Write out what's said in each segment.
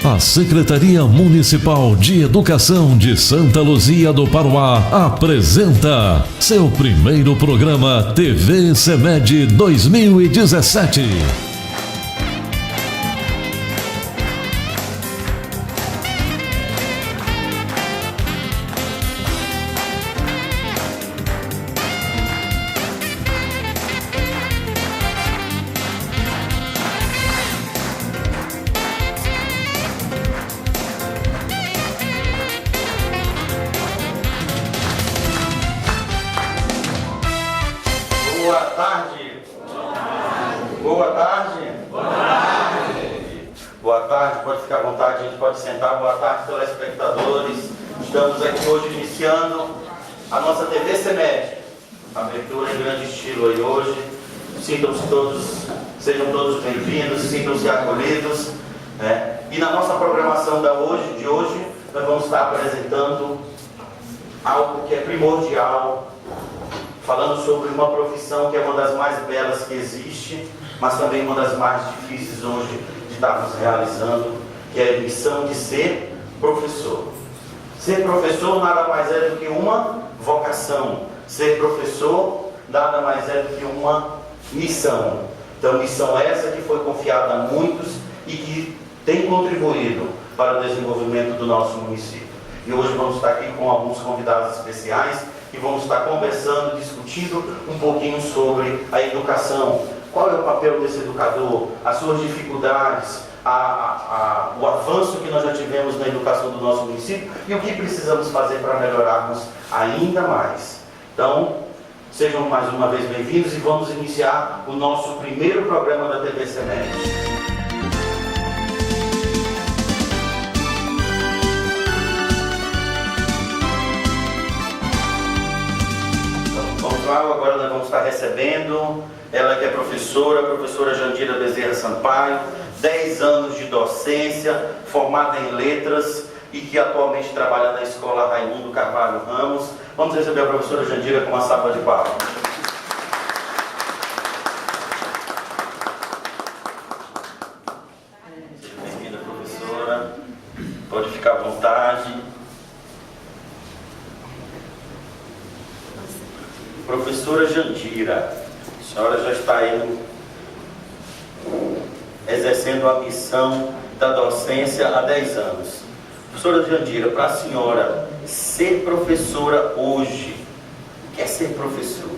A Secretaria Municipal de Educação de Santa Luzia do Paruá apresenta seu primeiro programa TV CEMED 2017. Boa tarde, pode ficar à vontade, a gente pode sentar. Boa tarde, telespectadores. Estamos aqui hoje iniciando a nossa TV CEMED. Abertura em grande estilo aí hoje. Sintam-se todos, sejam todos bem-vindos, sintam-se acolhidos. E na nossa programação de hoje, nós vamos estar apresentando algo que é primordial, falando sobre uma profissão que é uma das mais belas que existe, mas também uma das mais difíceis hoje de estarmos realizando, que é a missão de ser professor. Ser professor nada mais é do que uma vocação. Ser professor nada mais é do que uma missão. Então, missão essa que foi confiada a muitos e que tem contribuído para o desenvolvimento do nosso município. E hoje vamos estar aqui com alguns convidados especiais e vamos estar conversando, discutindo um pouquinho sobre a educação. Qual é o papel desse educador, as suas dificuldades, o avanço que nós já tivemos na educação do nosso município e o que precisamos fazer para melhorarmos ainda mais. Então, sejam mais uma vez bem-vindos e vamos iniciar o nosso primeiro programa da TV CEMED. Agora nós vamos estar recebendo ela que é professora Jandira Bezerra Sampaio, 10 anos de docência, formada em letras e que atualmente trabalha na Escola Raimundo Carvalho Ramos. Vamos receber a professora Jandira com uma salva de palmas. Bem-vinda, professora. Pode ficar à vontade. Professora Jandira, a senhora já está aí exercendo a missão da docência há 10 anos. Professora Jandira, para a senhora ser professora hoje, o que é ser professor?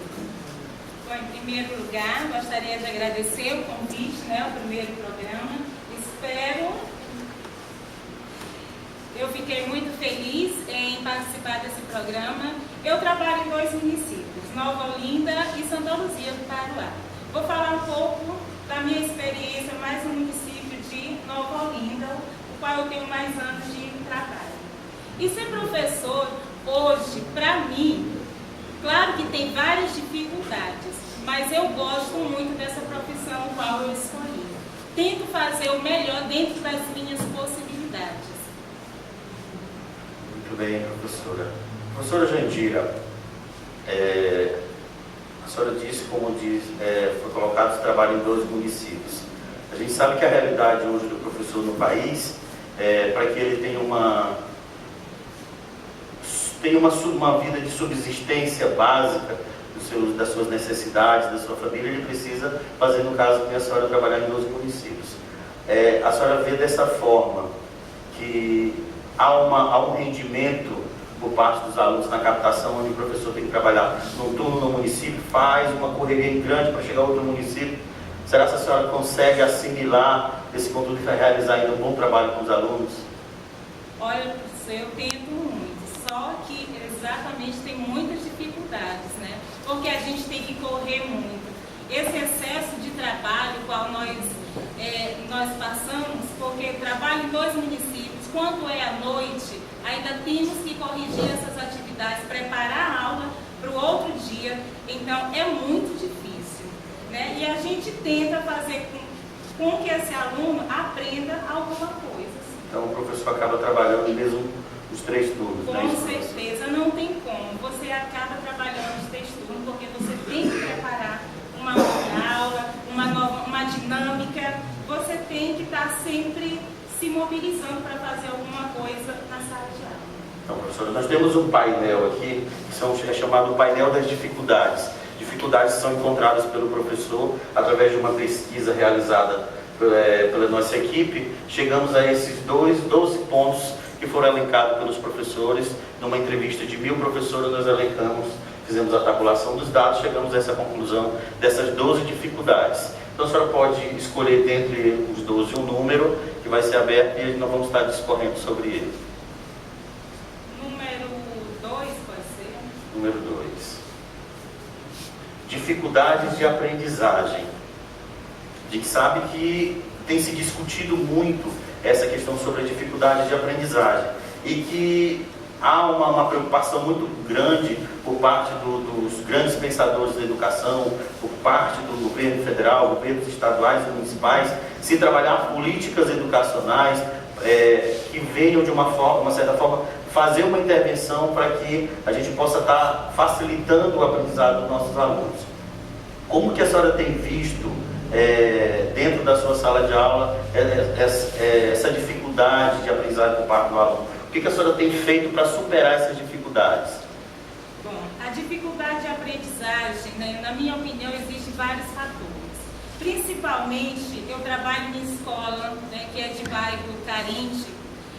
Bom, em primeiro lugar, gostaria de agradecer o convite, o primeiro programa. Eu fiquei muito feliz em participar desse programa. Eu trabalho em 2 municípios, Nova Olinda e Santa Luzia do Paruá. Vou falar um pouco da minha experiência mais no município de Nova Olinda, o qual eu tenho mais anos de trabalho. E ser professor hoje, para mim, claro que tem várias dificuldades, mas eu gosto muito dessa profissão qual eu escolhi. Tento fazer o melhor dentro das minhas possibilidades. Muito bem, professora. Professora Jandira, a senhora disse, foi colocado, trabalho em 12 municípios. A gente sabe que a realidade hoje do professor no país, para que ele tenha uma vida de subsistência básica das suas necessidades, da sua família, ele precisa fazer, no caso que a senhora trabalhar em 12 municípios. A senhora vê dessa forma que há um rendimento por parte dos alunos na captação, onde o professor tem que trabalhar num turno no município, faz uma correria grande para chegar a outro município. Será que a senhora consegue assimilar esse conteúdo e realizar ainda um bom trabalho com os alunos? Olha, professor, eu tento muito, só que exatamente tem muitas dificuldades, porque a gente tem que correr muito. Esse excesso de trabalho, qual nós passamos, porque trabalho em 2 municípios, quando é à noite, ainda temos que corrigir essas atividades, preparar a aula para o outro dia, então é muito difícil, E a gente tenta fazer com que esse aluno aprenda alguma coisa. Então o professor acaba trabalhando mesmo os 3 turnos, Com certeza, não tem como. Você acaba trabalhando os 3 turnos, porque você tem que preparar uma nova aula, uma dinâmica, você tem que estar sempre se mobilizando para fazer alguma coisa na sala de aula. Então, professora, nós temos um painel aqui, que é chamado painel das dificuldades. Dificuldades são encontradas pelo professor através de uma pesquisa realizada pela nossa equipe. Chegamos a esses 12 pontos que foram elencados pelos professores. Numa entrevista de 1000 professores, nós elencamos, fizemos a tabulação dos dados, chegamos a essa conclusão dessas 12 dificuldades. Então a senhora pode escolher dentre os 12 um número que vai ser aberto e nós vamos estar discorrendo sobre ele. Número 2 pode ser? Número 2. Dificuldades de aprendizagem. A gente sabe que tem se discutido muito essa questão sobre a dificuldade de aprendizagem e que há uma preocupação muito grande por parte dos grandes pensadores da educação, por parte do governo federal, governos estaduais e municipais, se trabalhar políticas educacionais que venham de uma certa forma, fazer uma intervenção para que a gente possa estar facilitando o aprendizado dos nossos alunos. Como que a senhora tem visto dentro da sua sala de aula essa dificuldade de aprendizagem por parte do aluno? O que a senhora tem feito para superar essas dificuldades? Bom, a dificuldade de aprendizagem, né, na minha opinião, existem vários fatores. Principalmente, eu trabalho em escola, né, que é de bairro carente.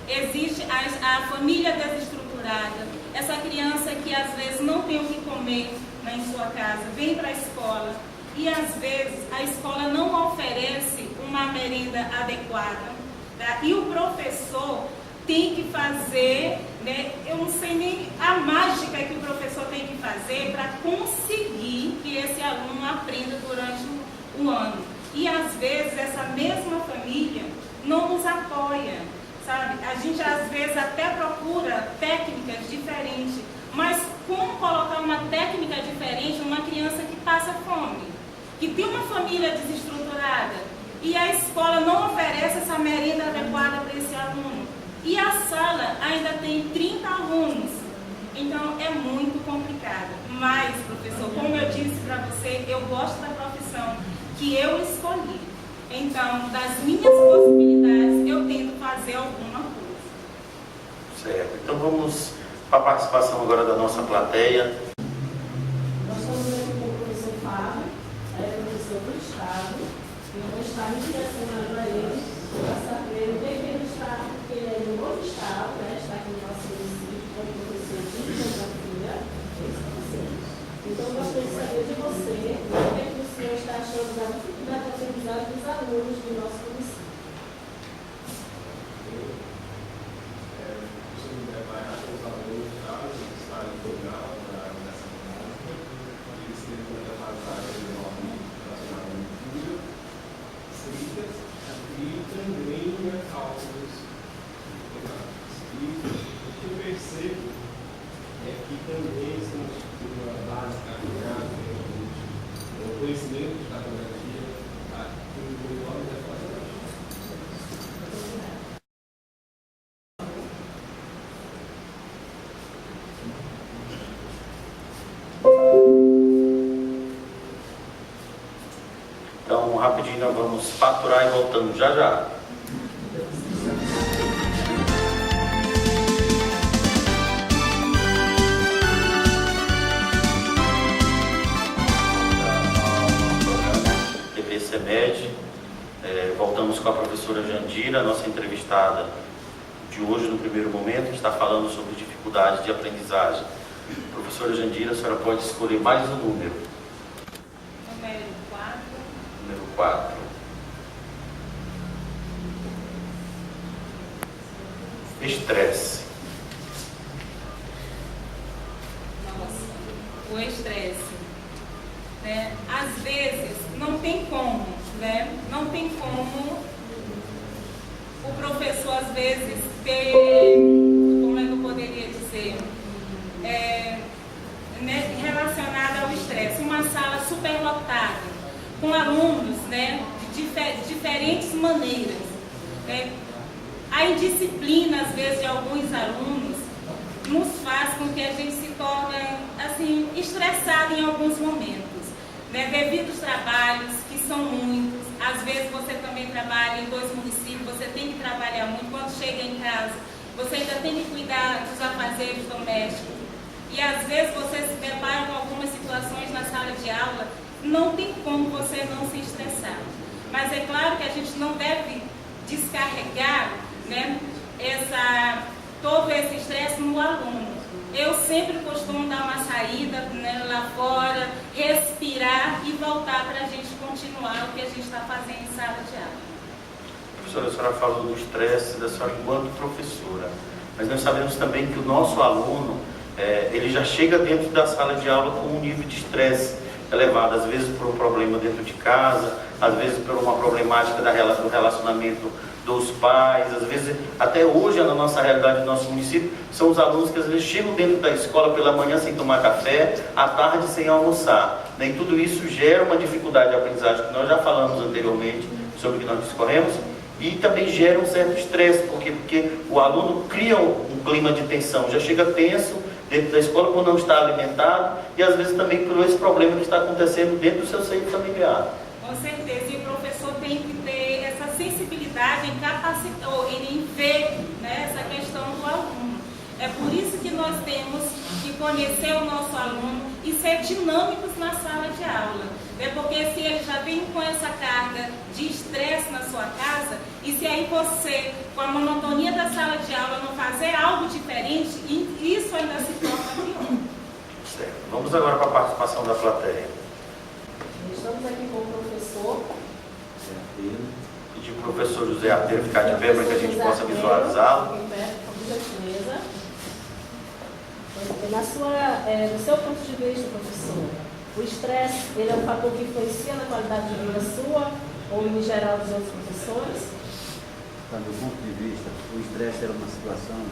Existe a família desestruturada, essa criança que às vezes não tem o que comer em sua casa, vem para a escola e às vezes a escola não oferece uma merenda adequada, tá? E o professor tem que fazer, né, eu não sei nem a mágica que o professor tem que fazer para conseguir que esse aluno aprenda durante o ano. E às vezes essa mesma família não nos apoia, sabe? A gente às vezes até procura técnicas diferentes, mas como colocar uma técnica diferente numa criança que passa fome, que tem uma família desestruturada e a escola não oferece essa merenda adequada para esse aluno? E a sala ainda tem 30 alunos, então é muito complicado. Mas, professor, como eu disse para você, eu gosto da profissão que eu escolhi. Então, das minhas possibilidades, eu tento fazer alguma coisa. Certo. Então vamos para a participação agora da nossa plateia. Nós estamos aqui com o professor Fábio, professor do Estado, e eu vou estar me direcionando a ele para saber o que ele está, porque ele é de um outro Estado, né? Está aqui no nosso município como professor de geografia. Então, eu gostaria de saber de você o que o senhor está achando da dificuldade de aprendizagem dos alunos do nosso município. Então, rapidinho, nós vamos faturar e voltamos já já. TV CEMED, voltamos com a professora Jandira, nossa entrevistada de hoje no primeiro momento, que está falando sobre dificuldades de aprendizagem. Professora Jandira, a senhora pode escolher mais um número. Número 4. Número 4. Estresse. Nossa, o estresse, né? Às vezes não tem como, né? Não tem como o professor às vezes ter, como é que eu poderia dizer, né, relacionada ao estresse, uma sala superlotada, com alunos, né, de diferentes maneiras, né? A indisciplina, às vezes, de alguns alunos nos faz com que a gente se torne, assim, estressado em alguns momentos, né? Devido aos trabalhos, que são muitos, às vezes você também trabalha em 2 municípios, você tem que trabalhar muito. Quando chega em casa, você ainda tem que cuidar dos afazeres domésticos. E às vezes você se depara com algumas situações na sala de aula, não tem como você não se estressar. Mas é claro que a gente não deve descarregar, né, todo esse estresse no aluno. Eu sempre costumo dar uma saída, né, lá fora, respirar e voltar para a gente continuar o que a gente está fazendo em sala de aula. Professora, a senhora falou do estresse da senhora enquanto professora, mas nós sabemos também que o nosso aluno, ele já chega dentro da sala de aula com um nível de estresse elevado, às vezes por um problema dentro de casa, às vezes por uma problemática do relacionamento dos pais, às vezes, até hoje, na nossa realidade, no nosso município, são os alunos que às vezes chegam dentro da escola pela manhã sem tomar café, à tarde sem almoçar, né? E tudo isso gera uma dificuldade de aprendizagem, que nós já falamos anteriormente sobre o que nós discorremos, e também gera um certo estresse, porque o aluno cria um clima de tensão, já chega tenso dentro da escola por não estar alimentado, e às vezes também por esse problema que está acontecendo dentro do seu seio familiar. Com certeza, e o professor tem que ter essa sensibilidade em capacitar, em ver, né, essa questão do aluno. É por isso que nós temos que conhecer o nosso aluno e ser dinâmicos na sala de aula. É porque se ele já vem com essa carga de estresse na sua casa, e se aí você, com a monotonia da sala de aula, não fazer algo diferente, isso ainda se torna pior. Certo. Vamos agora para a participação da plateia. Estamos aqui com o professor. Pedir para o professor José Arteiro ficar de pé para que a gente possa visualizá-lo. No seu ponto de vista, professor, o estresse, ele é um fator que influencia na qualidade de vida sua ou em geral dos outros professores? Do meu ponto de vista, o estresse era uma situação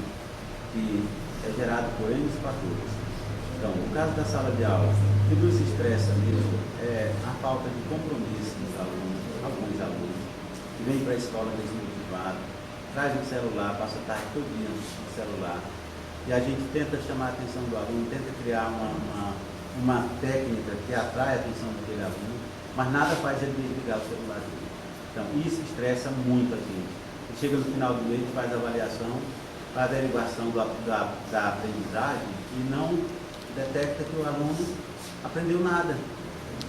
que é gerada por N fatores. Então, no caso da sala de aula, o que nos estressa mesmo é a falta de compromisso dos alunos, alguns alunos, que vêm para a escola desmotivados, trazem o celular, passa a tarde todo dia no celular, e a gente tenta chamar a atenção do aluno, tenta criar uma técnica que atrai a atenção daquele aluno, mas nada faz ele desligar o celular dele. Então, isso estressa muito a gente. E chega no final do mês, faz a avaliação, faz a averiguação da aprendizagem e não detecta que o aluno aprendeu nada.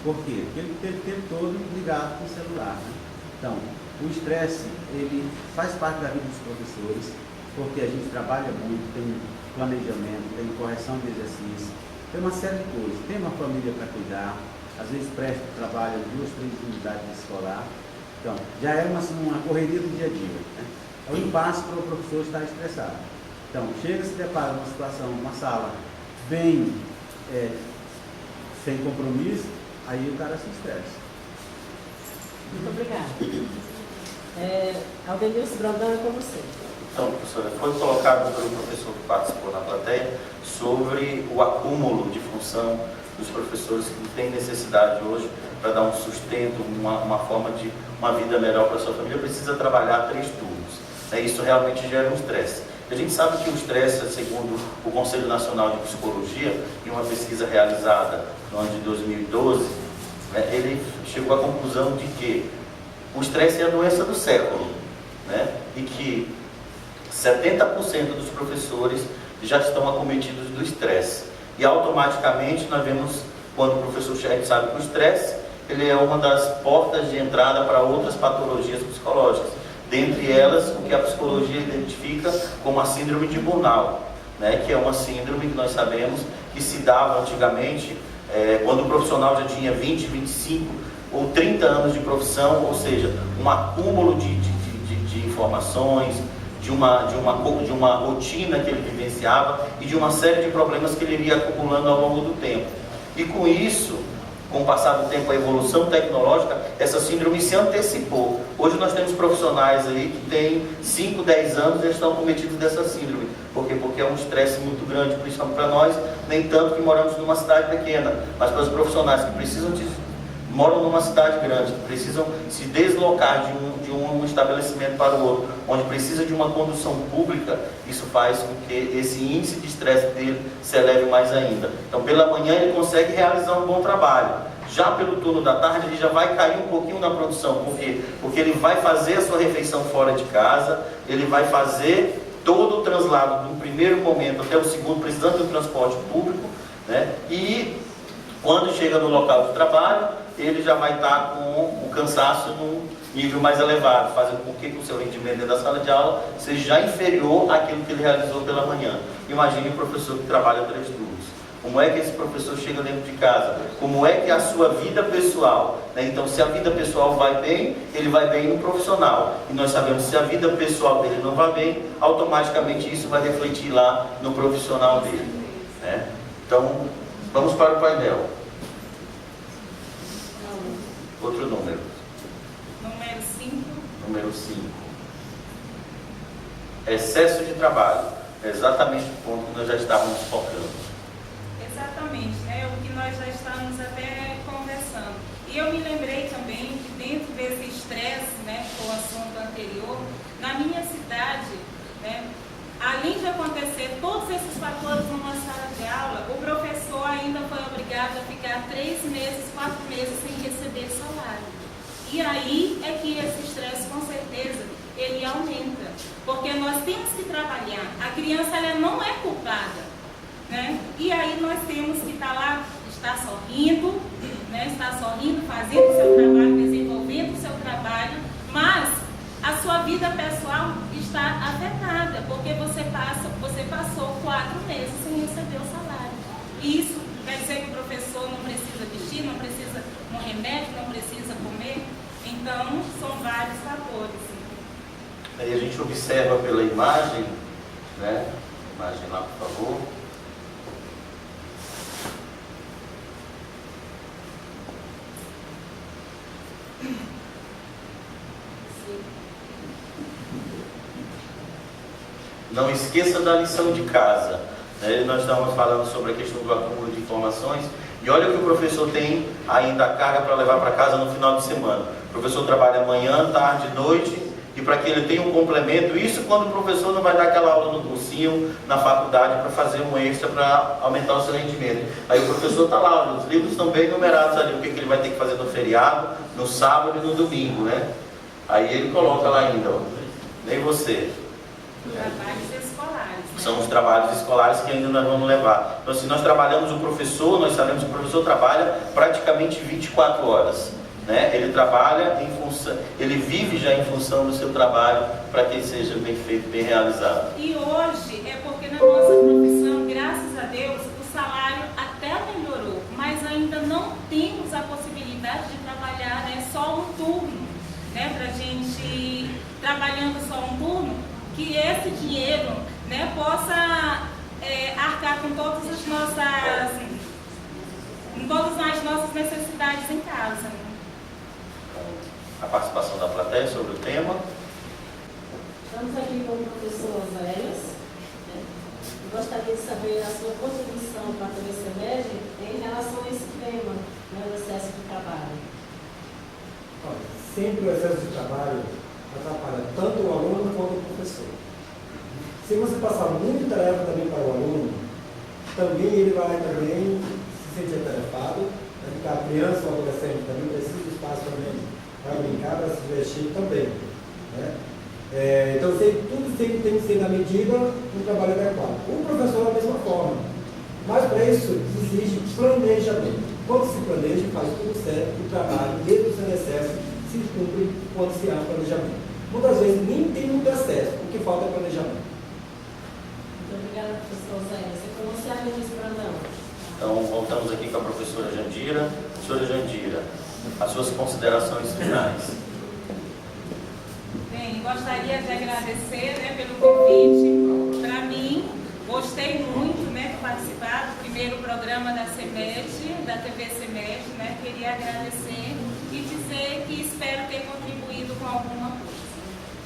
Por quê? Porque ele teve o tempo todo ligado com o celular, né? Então, o estresse, ele faz parte da vida dos professores, porque a gente trabalha muito, tem planejamento, tem correção de exercício, tem uma série de coisas, tem uma família para cuidar, às vezes presta trabalho em 2, 3 unidades escolar. Então, já é uma correria do dia a dia, né? É um impasse para o professor estar estressado. Então, chega, se depara numa situação, uma sala bem sem compromisso, aí o cara se estressa. Muito obrigada. Aldenilson Brandão, é com você. Então, professora, foi colocado pelo professor que participou na plateia sobre o acúmulo de função dos professores que têm necessidade hoje para dar um sustento, uma forma de uma vida melhor para a sua família, precisa trabalhar 3 turnos. Isso realmente gera um estresse. A gente sabe que o estresse, segundo o Conselho Nacional de Psicologia, em uma pesquisa realizada no ano de 2012, ele chegou à conclusão de que o estresse é a doença do século, né? E que 70% dos professores já estão acometidos do estresse. E automaticamente nós vemos, quando o professor sabe que o estresse, ele é uma das portas de entrada para outras patologias psicológicas. Dentre elas, o que a psicologia identifica como a síndrome de burnout, né? Que é uma síndrome que nós sabemos que se dava antigamente quando o profissional já tinha 20, 25 ou 30 anos de profissão, ou seja, um acúmulo de informações, de uma rotina que ele vivenciava e de uma série de problemas que ele iria acumulando ao longo do tempo. E com isso, com o passar do tempo, a evolução tecnológica, essa síndrome se antecipou. Hoje nós temos profissionais aí que têm 5, 10 anos e estão cometidos dessa síndrome. Por quê? Porque é um estresse muito grande, principalmente para nós, nem tanto que moramos numa cidade pequena, mas para os profissionais que moram numa cidade grande, que precisam se deslocar de um estabelecimento para o outro, onde precisa de uma condução pública, isso faz com que esse índice de estresse dele se eleve mais ainda. Então, pela manhã ele consegue realizar um bom trabalho, Já pelo turno da tarde, ele já vai cair um pouquinho na produção. Por quê? Porque ele vai fazer a sua refeição fora de casa, ele vai fazer todo o translado do primeiro momento até o segundo, precisando do transporte público, né? E quando chega no local de trabalho, ele já vai estar com o cansaço num nível mais elevado, fazendo com que o seu rendimento dentro da sala de aula seja já inferior àquilo que ele realizou pela manhã. Imagine um professor que trabalha 3 turnos. Como é que esse professor chega dentro de casa? Como é que é a sua vida pessoal? Né? Então, se a vida pessoal vai bem, ele vai bem no profissional. E nós sabemos que se a vida pessoal dele não vai bem, automaticamente isso vai refletir lá no profissional dele. Né? Então, vamos para o painel. Outro número. Número 5. Número 5. Excesso de trabalho. É exatamente o ponto que nós já estávamos focando. Exatamente, né? O que nós já estamos até conversando. E eu me lembrei também que dentro desse estresse, né, com o assunto anterior, na minha cidade, né, além de acontecer todos esses fatores numa sala de aula, o professor ainda foi obrigado a ficar 3 meses, 4 meses sem receber salário. E aí é que esse estresse, com certeza, ele aumenta. Porque nós temos que trabalhar. A criança, ela não é culpada. Né? E aí nós temos que estar lá, estar sorrindo, né? Estar sorrindo, fazendo o seu trabalho, desenvolvendo o seu trabalho, mas a sua vida pessoal está afetada, porque você passou 4 meses sem receber o salário. E isso quer dizer que o professor não precisa vestir, não precisa um remédio, não precisa comer. Então, são vários fatores. Aí a gente observa pela imagem, né? Imagem lá, por favor. Não esqueça da lição de casa. Né? Nós estamos falando sobre a questão do acúmulo de informações. E olha o que o professor tem ainda a carga para levar para casa no final de semana. O professor trabalha manhã, tarde, noite, e para que ele tenha um complemento, isso quando o professor não vai dar aquela aula no cursinho, na faculdade, para fazer um extra para aumentar o seu rendimento. Aí o professor está lá, os livros estão bem numerados ali, o que ele vai ter que fazer no feriado, no sábado e no domingo, né? Aí ele coloca lá ainda, ó, nem você. Trabalhos escolares. Né? São os trabalhos escolares que ainda nós vamos levar. Então, se nós trabalhamos o professor, nós sabemos que o professor trabalha praticamente 24 horas. Né? Ele trabalha em função, ele vive já em função do seu trabalho para que ele seja bem feito, bem realizado. E hoje é porque na nossa profissão, graças a Deus, o salário até melhorou, mas ainda não temos a possibilidade de trabalhar, né, só um turno, né, para a gente, trabalhando só um turno, que esse dinheiro, né, possa arcar com todas as nossas necessidades em casa. A participação da plateia sobre o tema. Estamos aqui com o professor Oséias. Eu gostaria de saber a sua contribuição para a TV CEMED em relação a esse tema, né, o excesso de trabalho. Olha, sempre o excesso de trabalho atrapalha tanto o aluno quanto o professor. Se você passar muita tarefa também para o aluno, também ele vai também se sentir atarefado, porque a criança ou o adolescente também precisa de espaço também para brincar, para se divertir também. Né? Então, tudo sempre tem que ser na medida do trabalho adequado. O professor da mesma forma. Mas para isso exige planejamento. Quando se planeja, faz tudo certo, o trabalho, mesmo sem excesso, se cumpre quando se há planejamento. Muitas vezes nem tem muito excesso, o que falta é planejamento. Muito obrigada, professor Oséias. Você pronunciaria isso para não? Então, voltamos aqui com a professora Jandira. Professora Jandira, as suas considerações finais. Bem, gostaria de agradecer, né, pelo convite. Para mim, gostei muito, né, de participar do primeiro programa da CEMED, da TV CEMED, né. Queria agradecer e dizer que espero ter contribuído com alguma coisa.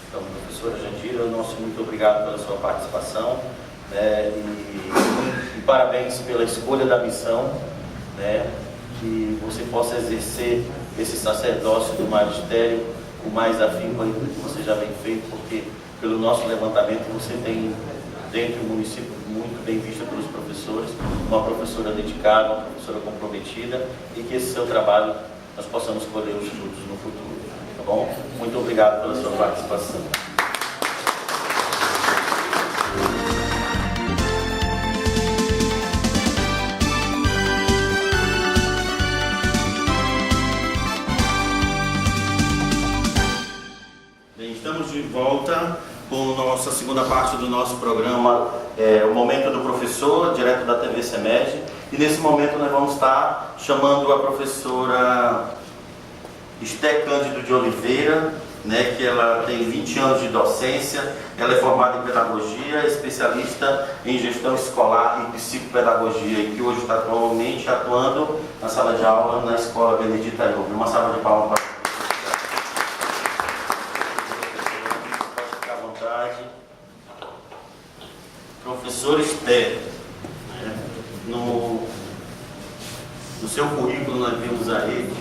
Então, professora Jandira, nosso muito obrigado pela sua participação, né, e parabéns pela escolha da missão, né, que você possa exercer esse sacerdócio do magistério com mais afinco ainda do que você já vem feito, porque pelo nosso levantamento você tem dentro do município, muito bem vista pelos professores, uma professora dedicada, uma professora comprometida, e que esse seu trabalho nós possamos colher os frutos no futuro, tá bom? Muito obrigado pela sua participação. Bem, estamos de volta com a nossa segunda parte do nosso programa, o Momento do Professor, direto da TV CEMED. E nesse momento nós vamos estar chamando a professora Esté Cândido de Oliveira, né, que ela tem 20 anos de docência, ela é formada em pedagogia, especialista em gestão escolar e psicopedagogia, e que hoje está atualmente atuando na sala de aula na Escola Benedita Ayub. Uma salva de palmas para professor Esté, no seu currículo nós vimos aí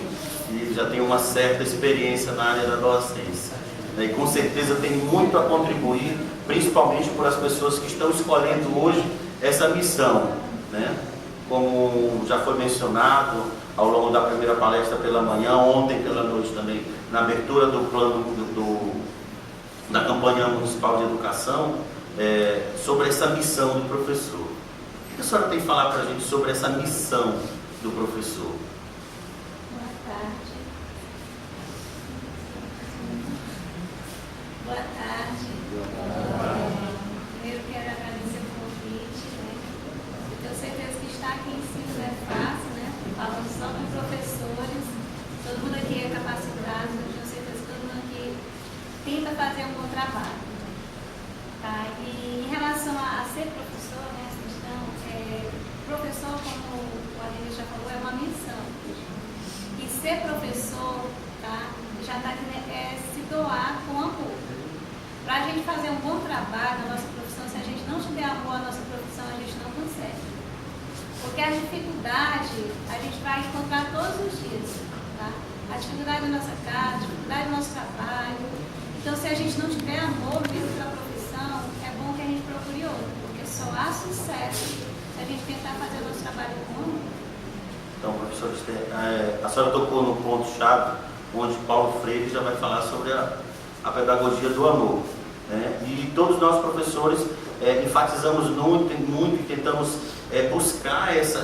que ele já tem uma certa experiência na área da docência, né, e com certeza tem muito a contribuir, principalmente por as pessoas que estão escolhendo hoje essa missão, né? Como já foi mencionado ao longo da primeira palestra pela manhã, ontem pela noite também, na abertura do plano da campanha municipal de educação, sobre essa missão do professor. O que a senhora tem que falar para a gente sobre essa missão do professor? Boa tarde. Boa tarde. Primeiro quero agradecer o convite, né? Eu tenho certeza que estar aqui em cima não é fácil, né? Falando só com professores, todo mundo aqui é capacitado, eu tenho certeza que todo mundo aqui tenta fazer um bom trabalho. Tá? E em relação a ser professor, né, essa questão, professor, como o Ademir já falou, é uma missão. E ser professor, tá, já está se doar com amor. Para a gente fazer um bom trabalho na nossa profissão, se a gente não tiver amor à nossa profissão, a gente não consegue. Porque a dificuldade a gente vai encontrar todos os dias. Tá? A dificuldade da nossa casa, a dificuldade do nosso trabalho. Então, se a gente não tiver amor mesmo pela profissão, é bom que a gente procure outro, porque só há sucesso se a gente tentar fazer o nosso trabalho com amor. Então, professor Esté, a senhora tocou no ponto-chave, onde Paulo Freire já vai falar sobre a pedagogia do amor, né? E todos nós, professores, enfatizamos muito e tentamos buscar esse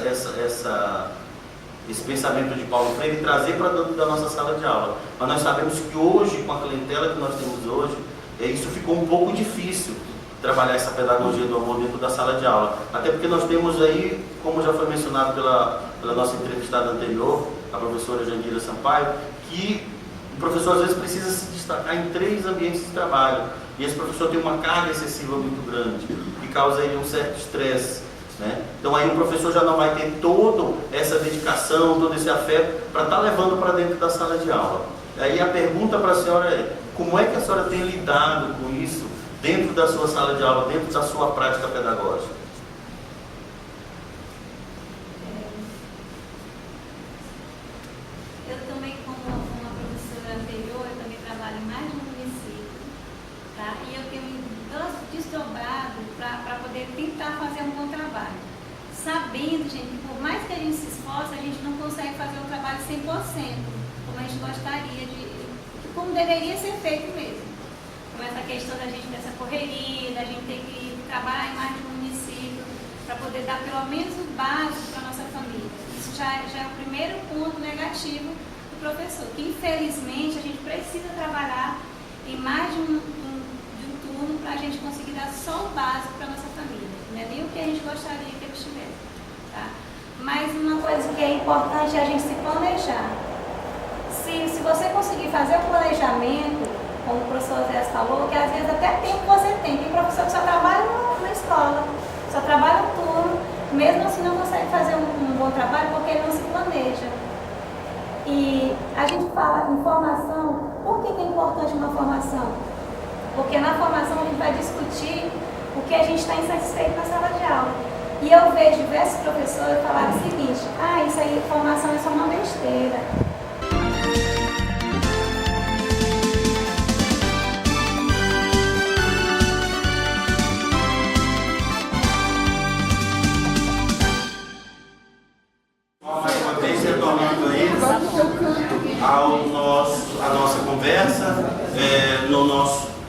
pensamento de Paulo Freire e trazer para dentro da nossa sala de aula. Mas nós sabemos que hoje, com a clientela que nós temos hoje, isso ficou um pouco difícil, trabalhar essa pedagogia do amor dentro da sala de aula. Até porque nós temos aí, como já foi mencionado pela nossa entrevistada anterior, a professora Jandira Sampaio, que o professor às vezes precisa se destacar em 3 ambientes de trabalho. E esse professor tem uma carga excessiva muito grande, que causa aí um certo estresse, né? Então aí o professor já não vai ter toda essa dedicação, todo esse afeto para estar levando para dentro da sala de aula. Aí a pergunta para a senhora é: como é que a senhora tem lidado com isso dentro da sua sala de aula, dentro da sua prática pedagógica? Eu também, como uma professora anterior, eu também trabalho em mais de um município, tá? E eu tenho me desdobrado para poder tentar fazer um bom trabalho. Sabendo, gente, que por mais que a gente se esforce, a gente não consegue fazer o trabalho 100%, como a gente gostaria como deveria ser feito mesmo. Com essa questão da gente dessa correria, da gente ter que trabalhar em mais de um município, para poder dar pelo menos o básico para a nossa família. Isso já é o primeiro ponto negativo do professor, que infelizmente a gente precisa trabalhar em mais de um turno para a gente conseguir dar só o básico para a nossa família. Não é nem o que a gente gostaria que eles tivessem. Tá? Mas uma coisa que é importante é a gente se planejar. Se você conseguir fazer o planejamento, como o professor Zé falou, que às vezes até tempo você tem professor que só trabalha na escola, só trabalha um turno, mesmo assim não consegue fazer um bom trabalho porque ele não se planeja. E a gente fala em formação, por que é importante uma formação? Porque na formação a gente vai discutir o que a gente está insatisfeito na sala de aula. E eu vejo diversos professores falarem o seguinte: isso aí, formação é só uma besteira.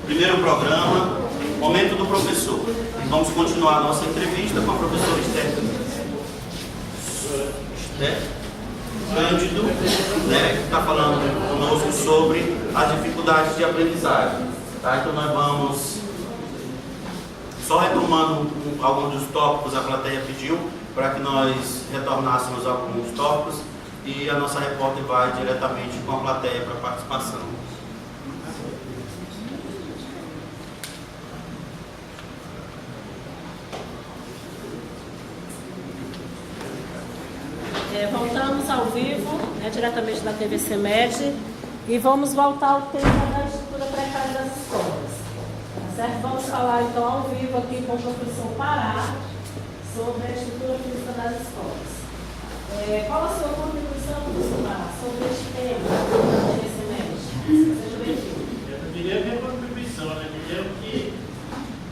Primeiro programa, Momento do Professor. E vamos continuar a nossa entrevista com a professora Esther Cândido, né, que está falando conosco sobre as dificuldades de aprendizagem. Tá? Então nós vamos, só retomando alguns dos tópicos, a plateia pediu para que nós retornássemos alguns tópicos e a nossa repórter vai diretamente com a plateia para participação. Voltamos ao vivo, né, diretamente da TV CEMED, e vamos voltar ao tema da estrutura precária das escolas. Tá certo? Vamos falar então ao vivo aqui com o professor Pará sobre a estrutura física das escolas. Qual a sua contribuição, professor Pará, sobre este tema da TV CEMED? Seja bem-vindo. Eu diria minha contribuição, né? Eu que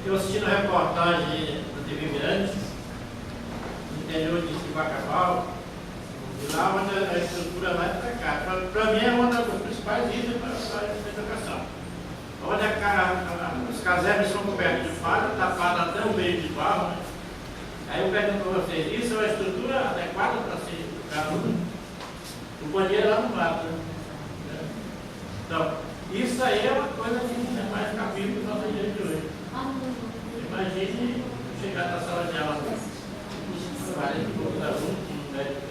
eu assisti na reportagem da TV Mirante, no interior de Cibacabal, e lá onde a estrutura é mais precária. Para mim é uma das principais itens para a educação. Onde os casebres são cobertos de palha, tapados até o meio de barro, né? Aí eu pergunto para vocês, isso é uma estrutura adequada para ser educado? O banheiro lá no mato, né? Então, isso aí é uma coisa que é mais cabível do nosso dia de hoje. Imagine chegar na sala de aula, 40 e poucos alunos, com 10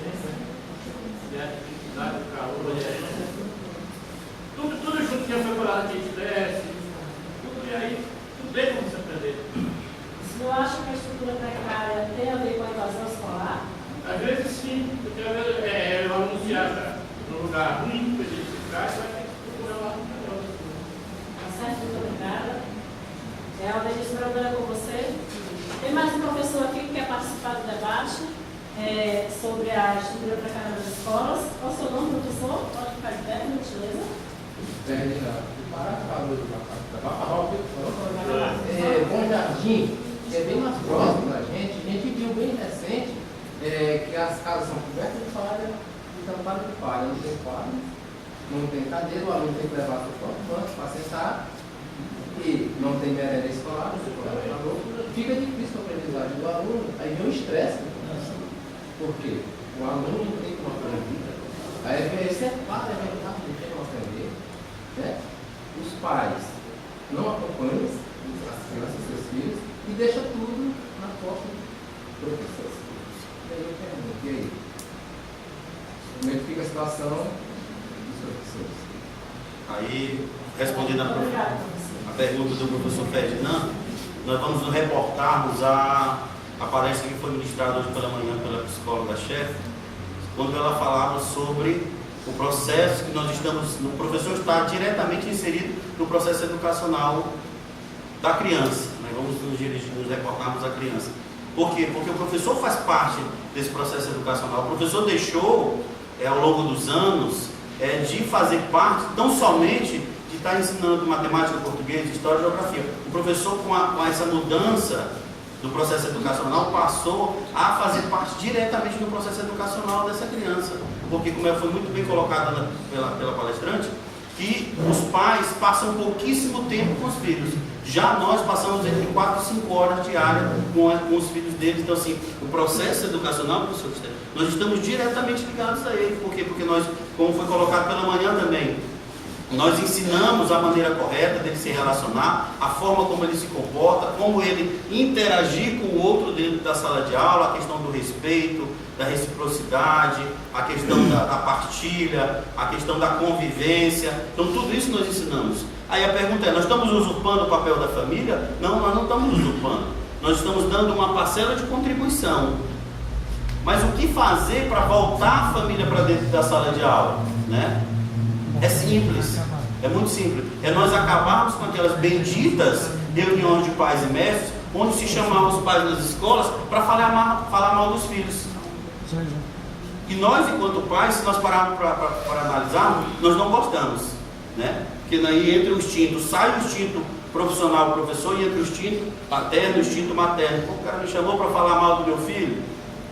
dificuldade, o calor, tudo junto que foi colado de estresse, tudo, e aí tudo bem como você aprender. Você não acha que a estrutura precária tem a ver com a invasão escolar? Às vezes sim, porque às vezes eu anunciar num lugar ruim para ele ficar, vai ter que procurar lá no negócio. Tá certo, muito obrigada. Aldenise Brandão, com você. Tem mais um professor aqui que quer participar do debate sobre a estrutura precária das escolas. Qual é o seu nome, professor? Pode ficar de pé, por gentileza. Bom Jardim, que é bem mais próximo da gente. A gente viu bem recente que as casas são cobertas de palha e tampadas de palha. Não tem quadro, não tem cadeira, o aluno tem que levar seu próprio banco para sentar, e não tem merenda escolar, fica difícil a aprendizagem do aluno, aí vem um estresse. Por quê? O aluno não tem como aprender. Aí vem esse separa, não tem como aprender. Né? Os pais não acompanham as crianças, seus filhos, e deixa tudo na costa do professor. E aí eu pergunto, e aí? Como é que fica a situação dos professores? Aí, respondendo a pergunta do professor Ferdinando, nós vamos nos reportarmos a palestra que foi ministrada hoje pela manhã pela psicóloga-chefe, quando ela falava sobre o processo que nós estamos, o professor está diretamente inserido no processo educacional da criança. Nós vamos nos reportarmos à criança. Por quê? Porque o professor faz parte desse processo educacional. O professor deixou, ao longo dos anos, de fazer parte, tão somente de estar ensinando matemática, português, história e geografia. O professor, com essa mudança do processo educacional, passou a fazer parte diretamente do processo educacional dessa criança. Porque, como foi muito bem colocado pela palestrante, que os pais passam pouquíssimo tempo com os filhos. Já nós passamos entre 4 e 5 horas diárias com os filhos deles. Então, assim, o processo educacional, professor, nós estamos diretamente ligados a ele. Por quê? Porque nós, como foi colocado pela manhã também, nós ensinamos a maneira correta dele se relacionar, a forma como ele se comporta, como ele interagir com o outro dentro da sala de aula, a questão do respeito, da reciprocidade, a questão da partilha, a questão da convivência. Então tudo isso nós ensinamos. Aí a pergunta é, nós estamos usurpando o papel da família? Não, nós não estamos usurpando. Nós estamos dando uma parcela de contribuição. Mas o que fazer para voltar a família para dentro da sala de aula? Né? É simples, é muito simples. É nós acabarmos com aquelas benditas reuniões de pais e mestres, onde se chamava os pais das escolas para falar mal dos filhos. E nós, enquanto pais, se nós pararmos para analisar, nós não gostamos, né? Porque daí entre o instinto, sai o instinto profissional professor e entre o instinto paterno e o instinto materno. O cara me chamou para falar mal do meu filho,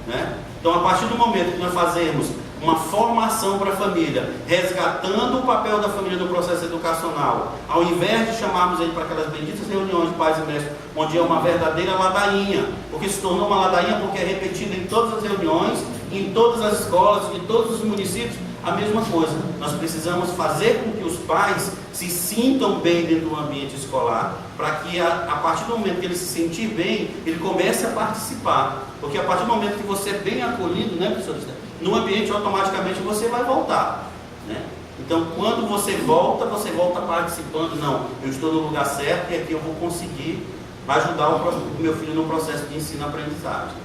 né? Então, a partir do momento que nós fazemos uma formação para a família, resgatando o papel da família no processo educacional, ao invés de chamarmos ele para aquelas benditas reuniões de pais e mestres, onde é uma verdadeira ladainha, porque se tornou uma ladainha porque é repetida em todas as reuniões, em todas as escolas, em todos os municípios, a mesma coisa. Nós precisamos fazer com que os pais se sintam bem dentro do ambiente escolar, para que a partir do momento que ele se sentir bem, ele comece a participar, porque a partir do momento que você é bem acolhido, né, professor, no ambiente automaticamente você vai voltar, né? Então quando você volta participando. Não, eu estou no lugar certo e aqui eu vou conseguir ajudar o meu filho no processo de ensino-aprendizagem.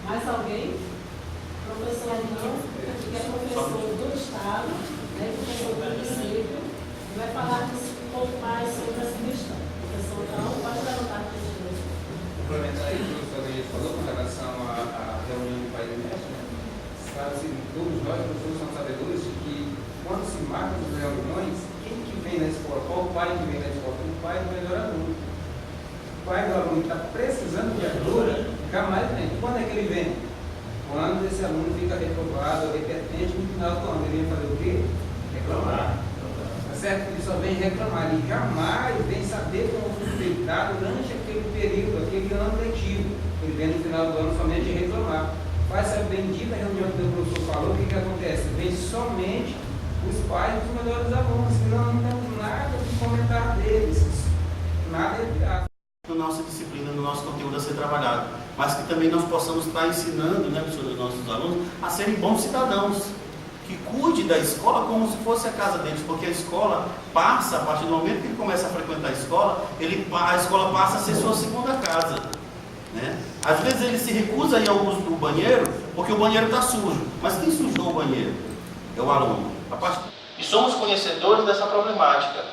Mais alguém? Professor não, que é professor do Estado, né, professor do município, e vai falar um pouco mais sobre essa questão. Professor, então, pode levantar a questão. Complementar aí o que o professor falou com relação à reunião do Pai e Mestre, né? Assim, todos nós, professores, somos sabedores de que quando se marcam as reuniões, quem que vem na escola, qual o pai que vem na escola? O pai do melhor aluno. O pai do aluno que está precisando de ajuda, jamais vem. Quando é que ele vem? Quando esse aluno fica reprovado, repetente, no final do ano, ele vem fazer o quê? Reclamar. Tá certo? Ele só vem reclamar, ele jamais vem saber como foi feito durante aquele período, aquele ano letivo. Ele vem no final do ano somente reclamar. Faz essa bendita reunião que o professor falou, o que acontece? Vem somente os pais dos melhores alunos, que não temos nada de comentar deles, nada de graça. Na nossa disciplina, no nosso conteúdo a ser trabalhado, mas que também nós possamos estar ensinando, né, professor, os nossos alunos a serem bons cidadãos, que cuide da escola como se fosse a casa deles, porque a escola passa, a partir do momento que ele começa a frequentar a escola passa a ser sua segunda casa, né? Às vezes ele se recusa a ir ao uso do banheiro, porque o banheiro está sujo, mas quem sujou o banheiro? É o aluno. E somos conhecedores dessa problemática,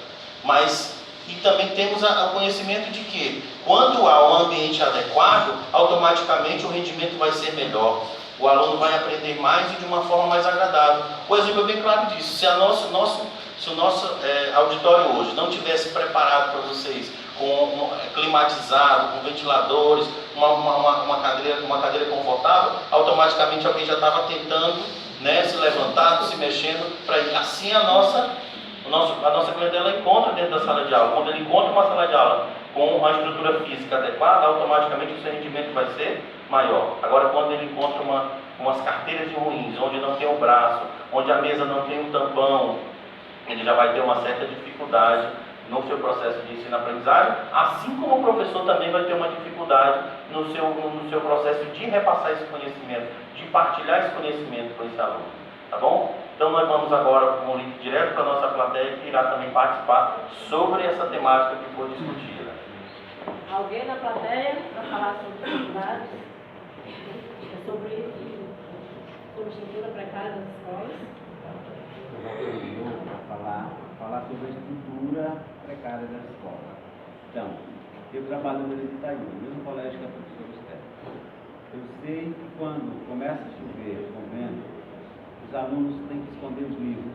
e também temos o conhecimento de que, quando há um ambiente adequado, automaticamente o rendimento vai ser melhor. O aluno vai aprender mais e de uma forma mais agradável. O exemplo é bem claro disso. Se o nosso auditório hoje não tivesse preparado para vocês, climatizado, com ventiladores, uma cadeira confortável, automaticamente alguém já estava tentando, né, se levantando, se mexendo, para ir. Assim a nossa clientela encontra dentro da sala de aula. Quando ele encontra uma sala de aula com uma estrutura física adequada, automaticamente o seu rendimento vai ser maior. Agora, quando ele encontra umas carteiras de ruins, onde não tem o braço, onde a mesa não tem um tampão, ele já vai ter uma certa dificuldade no seu processo de ensino-aprendizagem, assim como o professor também vai ter uma dificuldade no seu processo de repassar esse conhecimento, de partilhar esse conhecimento com esse aluno. Tá bom? Então nós vamos agora com um link direto para a nossa plateia, que irá também participar sobre essa temática que foi discutida. Alguém na plateia para falar sobre dificuldades? Sobre estrutura precária das escolas? Falar sobre a estrutura precária da escola. Então, eu trabalho no Itaú, no mesmo colégio que a professora Esther. Eu sei que quando começa a chover, chovendo, os alunos têm que esconder os livros,